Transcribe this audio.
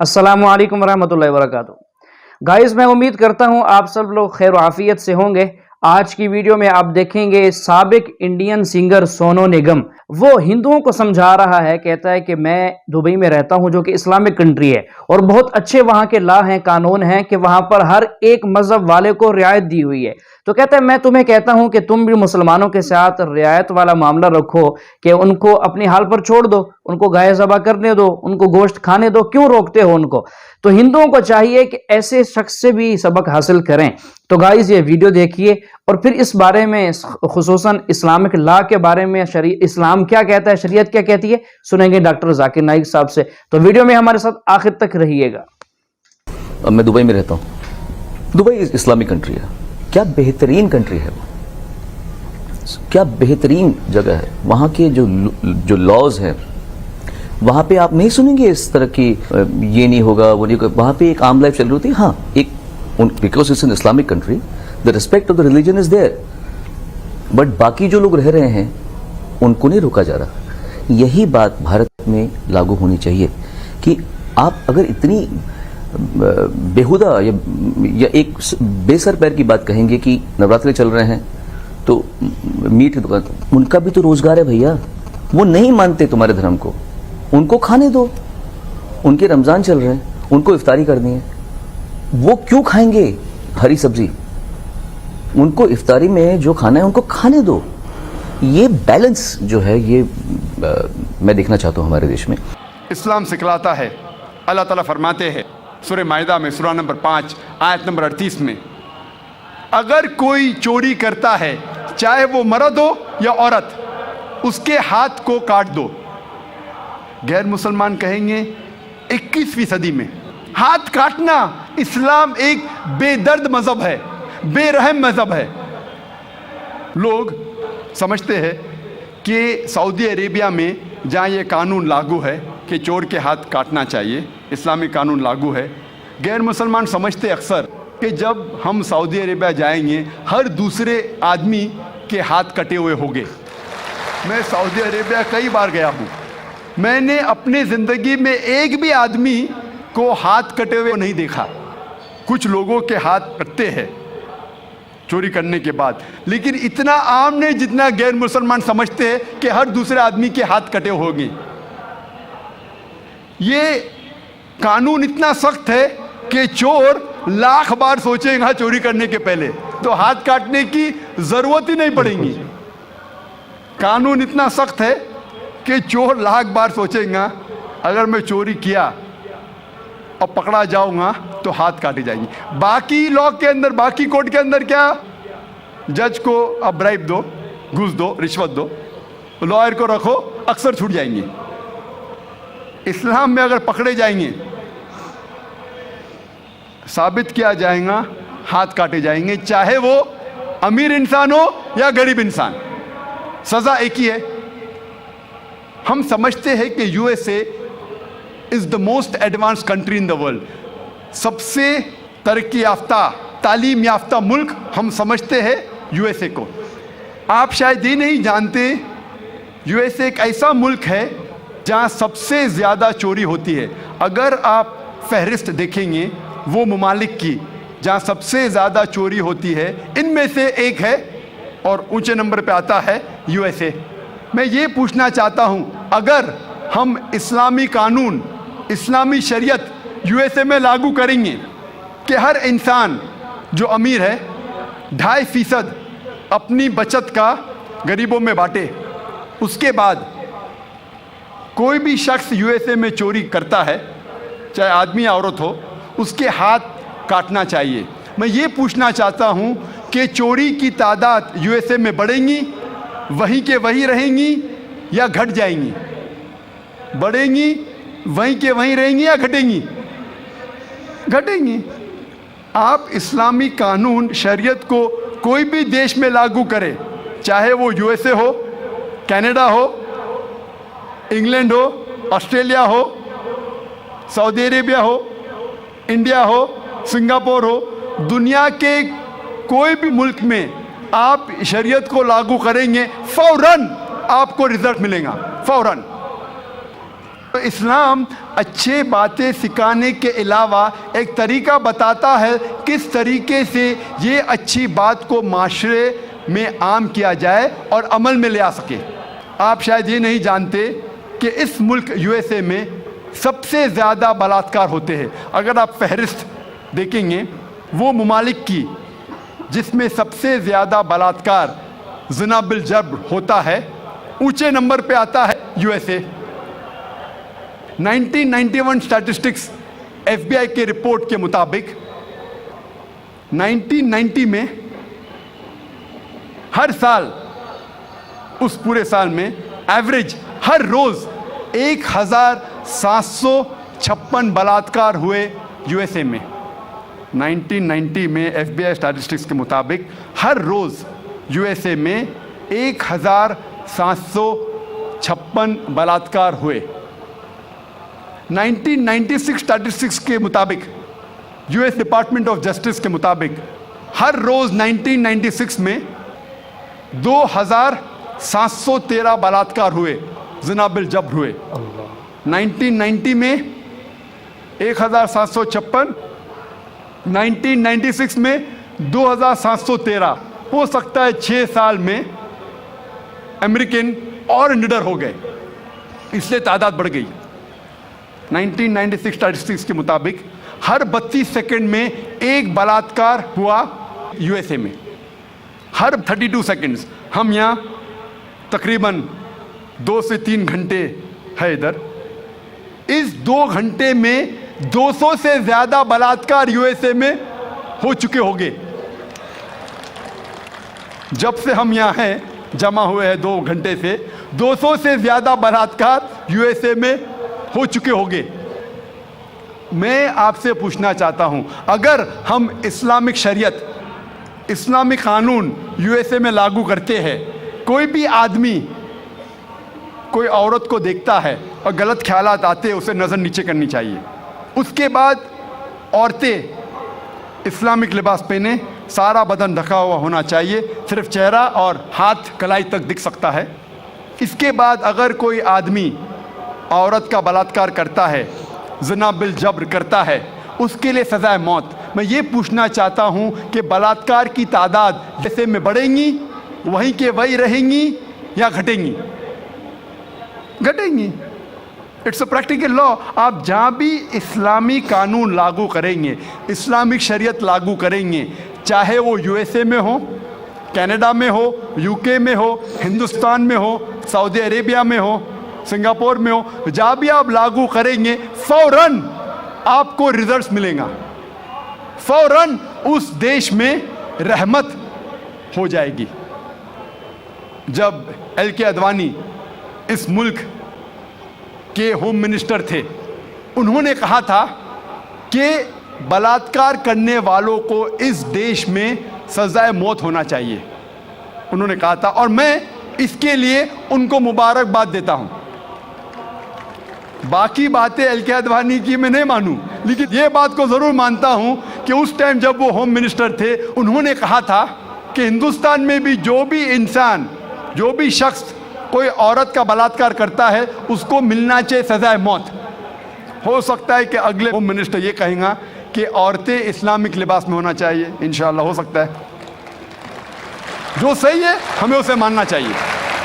अस्सलामु अलैकुम वरहमतुल्लाहि वबरकातुहू। गाइस, मैं उम्मीद करता हूँ आप सब लोग खैर व आफियत से होंगे। आज की वीडियो में आप देखेंगे साबिक इंडियन सिंगर सोनू निगम, वो हिंदुओं को समझा रहा है। कहता है कि मैं दुबई में रहता हूँ जो कि इस्लामिक कंट्री है और बहुत अच्छे वहाँ के लॉ हैं, कानून हैं कि वहाँ पर हर एक मजहब वाले को रियायत दी हुई है। तो कहता है मैं तुम्हें कहता हूँ कि तुम भी मुसलमानों के साथ रियायत वाला मामला रखो कि उनको अपनी हाल पर छोड़ दो, उनको गाय ज़बा करने दो, उनको गोश्त खाने दो, क्यों रोकते हो उनको। तो हिंदुओं को चाहिए कि ऐसे शख्स से भी सबक हासिल करें। तो गाइस, ये वीडियो देखिए और फिर इस बारे में खुसूसन इस्लामिक लॉ के बारे में इस्लाम क्या कहता है, शरीयत क्या कहती है, सुनेंगे डॉक्टर जाकिर नाइक साहब से। तो वीडियो में हमारे साथ आखिर तक रहिएगा। अब मैं दुबई में रहता हूँ। दुबई इस्लामिक कंट्री है, क्या बेहतरीन कंट्री है, क्या बेहतरीन जगह है। वहाँ के जो लॉज हैं, वहाँ पे आप नहीं सुनेंगे इस तरह की ये नहीं होगा वो नहीं होगा। वहाँ पे एक आम लाइफ चल रही होती है। हाँ, एक because it's an Islamic country, the respect of the religion is there, but बाकी जो लोग रह रहे हैं उनको नहीं रोका जा रहा। यही बात भारत में लागू होनी चाहिए कि आप अगर इतनी बेहुदा या एक बेसर पैर की बात कहेंगे कि नवरात्रे चल रहे हैं तो मीट की दुकान, उनका भी तो रोजगार है भैया। वो नहीं मानते तुम्हारे धर्म को, उनको खाने दो। उनके रमजान चल रहे हैं, उनको इफ्तारी करनी है, वो क्यों खाएंगे हरी सब्जी? उनको इफ्तारी में जो खाना है उनको खाने दो। ये बैलेंस जो है ये मैं देखना चाहता हूँ हमारे देश में। इस्लाम सिखलाता है, अल्लाह ताला फरमाते हैं सूरह माइदा में सूरा नंबर 5 आयत नंबर 38 में, अगर कोई चोरी करता है चाहे वो मर्द हो या औरत, उसके हाथ को काट दो। गैर मुसलमान कहेंगे 21वीं सदी में हाथ काटना, इस्लाम एक बेदर्द मजहब है, बेरहम मजहब है। लोग समझते हैं कि सऊदी अरेबिया में जहाँ ये कानून लागू है कि चोर के हाथ काटना चाहिए, इस्लामी कानून लागू है, गैर मुसलमान समझते अक्सर कि जब हम सऊदी अरेबिया जाएंगे हर दूसरे आदमी के हाथ कटे हुए होंगे। मैं सऊदी अरेबिया कई बार गया हूँ, मैंने अपने ज़िंदगी में एक भी आदमी को हाथ कटे हुए नहीं देखा। कुछ लोगों के हाथ कटते हैं चोरी करने के बाद, लेकिन इतना आम नहीं जितना गैर मुसलमान समझते हैं कि हर दूसरे आदमी के हाथ कटे होंगे। ये कानून इतना सख्त है कि चोर लाख बार सोचेगा चोरी करने के पहले, तो हाथ काटने की ज़रूरत ही नहीं पड़ेगी। कानून इतना सख्त है कि चोर लाख बार सोचेगा अगर मैं चोरी किया और पकड़ा जाऊंगा तो हाथ काटे जाएंगे। बाकी लॉ के अंदर, बाकी कोर्ट के अंदर क्या, जज को अब ब्राइब दो, घूस दो, रिश्वत दो, लॉयर को रखो, अक्सर छूट जाएंगे। इस्लाम में अगर पकड़े जाएंगे, साबित किया जाएगा, हाथ काटे जाएंगे, चाहे वो अमीर इंसान हो या गरीब इंसान, सज़ा एक ही है। हम समझते हैं कि USA is the most advance country in the world, सबसे तरक्की याफ्ता, तालीम याफ्ता मुल्क हम समझते हैं यूएसए को। आप शायद ये नहीं जानते, यूएसए एक ऐसा मुल्क है जहाँ सबसे ज़्यादा चोरी होती है। अगर आप फहरिस्त देखेंगे वो ममालिक की जहाँ सबसे ज़्यादा चोरी होती है, इनमें से एक है और ऊंचे नंबर पे आता है यूएसए। मैं ये पूछना चाहता हूँ, अगर हम इस्लामी कानून, इस्लामी शरीयत यूएसए में लागू करेंगे कि हर इंसान जो अमीर है 2.5% अपनी बचत का गरीबों में बांटे, उसके बाद कोई भी शख्स यूएसए में चोरी करता है, चाहे आदमी या औरत हो, उसके हाथ काटना चाहिए। मैं ये पूछना चाहता हूँ कि चोरी की तादाद यूएसए में बढ़ेंगी, वहीं के वहीं रहेंगी या घट जाएंगी? बढ़ेंगी, वहीं के वहीं रहेंगी या घटेंगी? घटेंगी। आप इस्लामी कानून, शरीयत को कोई भी देश में लागू करें, चाहे वो यूएसए हो, कनाडा हो, इंग्लैंड हो, ऑस्ट्रेलिया हो, सऊदी अरेबिया हो, इंडिया हो, सिंगापुर हो, दुनिया के कोई भी मुल्क में आप शरीयत को लागू करेंगे, फौरन आपको रिजल्ट मिलेगा, फौरन। تو اسلام اچھے باتیں سکھانے کے علاوہ ایک طریقہ بتاتا ہے کس طریقے سے یہ اچھی بات کو معاشرے میں عام کیا جائے اور عمل میں لے آ سکے. آپ شاید یہ نہیں جانتے کہ اس ملک USA میں سب سے زیادہ بلاತ್ಕಾರ ہوتے ہیں. اگر آپ فہرست دیکھیں گے وہ ممالک کی جس میں سب سے زیادہ بلاತ್ಕಾರ زنا بالجبر ہوتا ہے, اونچے نمبر پہ آتا ہے USA. 1991 اسٹیٹسٹکس FBI کے رپورٹ کے مطابق 1990 میں ہر سال, اس پورے سال میں ایوریج ہر روز 1756 بلاತ್ಕಾರ ہوئے USA میں. 1990 میں FBI اسٹیٹسٹکس کے مطابق ہر روز USA میں 1756 بلاತ್ಕಾರ ہوئے. 1996 اسٹیٹسٹکس کے مطابق US ڈپارٹمنٹ آف جسٹس کے مطابق ہر روز 1996 میں 2713 بلاತ್ಕಾರ ہوئے, زنا بالجبر ہوئے. 1990 میں 1756, 1996 میں 2713. ہو سکتا ہے 6 سال میں امریکن اور نڈر ہو گئے, اس لیے تعداد بڑھ گئی. 1996 اسٹیٹسٹکس کے مطابق ہر 32 سیکنڈ میں ایک بلاತ್ಕಾರ ہوا USA میں, ہر 32 سیکنڈز. ہم یہاں تقریباً 2 سے 3 گھنٹے ہے ادھر, اس 2 گھنٹے میں 200 سے زیادہ بلاತ್ಕಾರ USA میں ہو چکے ہوں گے. جب سے ہم یہاں ہیں جمع ہوئے ہیں 2 گھنٹے سے 200 سے زیادہ بلاತ್ಕಾರ USA میں ہو چکے ہوں گے. میں آپ سے پوچھنا چاہتا ہوں, اگر ہم اسلامک شریعت, اسلامی قانون USA میں لاگو کرتے ہیں, کوئی بھی آدمی کوئی عورت کو دیکھتا ہے اور غلط خیالات آتے ہیں, اسے نظر نیچے کرنی چاہیے. اس کے بعد عورتیں اسلامک لباس پہنے, سارا بدن ڈھکا ہوا ہونا چاہیے, صرف چہرہ اور ہاتھ کلائی تک دکھ سکتا ہے. اس کے بعد اگر کوئی آدمی عورت کا بلاತ್ಕಾರ کرتا ہے, زنا بالجبر کرتا ہے, اس کے لیے سزائے موت. میں یہ پوچھنا چاہتا ہوں کہ بلاತ್ಕಾರ کی تعداد جیسے میں بڑھیں گی وہیں کے وہی رہیں گی یا گھٹیں گی؟ گھٹیں گی. اٹس اے پریکٹیکل لا. آپ جہاں بھی اسلامی قانون لاگو کریں گے, اسلامک شریعت لاگو کریں گے, چاہے وہ USA میں ہو, کینیڈا میں ہو, UK میں ہو, ہندوستان میں ہو, سعودی عربیہ میں ہو, سنگاپور میں ہو, جہاں بھی آپ لاگو کریں گے فوراً آپ کو ریزلٹس ملیں گا, فوراً اس دیش میں رحمت ہو جائے گی. جب LK اڈوانی اس ملک کے ہوم منسٹر تھے, انہوں نے کہا تھا کہ بلاत्ಕಾರ کرنے والوں کو اس دیش میں سزائے موت ہونا چاہیے. انہوں نے کہا تھا, اور میں اس کے لیے ان کو مبارکباد دیتا ہوں. باقی باتیں LK اڈوانی کی میں نہیں مانوں, لیکن یہ بات کو ضرور مانتا ہوں کہ اس ٹائم جب وہ ہوم منسٹر تھے, انہوں نے کہا تھا کہ ہندوستان میں بھی جو بھی انسان, جو بھی شخص کوئی عورت کا بلاत्ಕಾರ کرتا ہے, اس کو ملنا چاہیے سزائے موت. ہو سکتا ہے کہ اگلے ہوم منسٹر یہ کہیں گا کہ عورتیں اسلامک لباس میں ہونا چاہیے. انشاءاللہ ہو سکتا ہے. جو صحیح ہے ہمیں اسے ماننا چاہیے.